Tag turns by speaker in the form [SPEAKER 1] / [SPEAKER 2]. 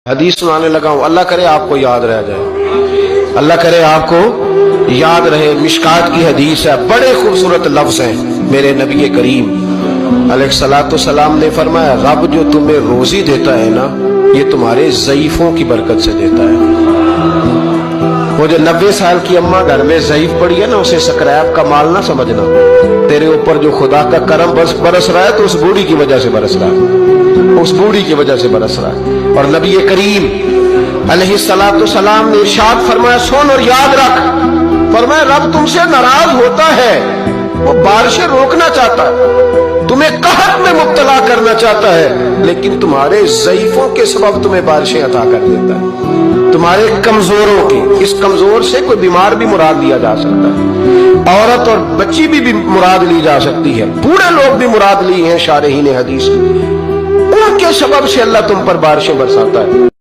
[SPEAKER 1] حدیث سنانے لگا ہوں، اللہ کرے آپ کو یاد رہ جائے، اللہ کرے آپ کو یاد رہے۔ مشکات کی حدیث ہے، بڑے خوبصورت لفظ ہیں۔ میرے نبی کریم علیہ الصلوۃ والسلام نے فرمایا، رب جو تمہیں روزی دیتا ہے نا، یہ تمہارے ضعیفوں کی برکت سے دیتا ہے۔ وہ جو 90 سال کی اماں گھر میں ضعیف پڑی ہے نا، اسے سکریپ کا مال نہ سمجھنا۔ تیرے اوپر جو خدا کا کرم برس رہا ہے تو اس بوڑھی کی وجہ سے برس رہا ہے، اس بوڑھی کی وجہ سے برس رہا ہے۔ اور نبی کریم علیہ الصلوۃ والسلام نے ارشاد فرمایا، سن اور یاد رکھ، فرمایا رب تم سے ناراض ہوتا ہے، وہ بارشیں روکنا چاہتا ہے، تمہیں قحط میں مبتلا کرنا چاہتا ہے، لیکن تمہارے ضعیفوں کے سبب تمہیں بارشیں عطا کر دیتا ہے، تمہارے کمزوروں کے۔ اس کمزور سے کوئی بیمار بھی مراد لیا جا سکتا ہے، عورت اور بچی بھی مراد لی جا سکتی ہے، بوڑھے لوگ بھی مراد لی ہیں شارحین حدیث، ان کے سبب سے اللہ تم پر بارشیں برساتا ہے۔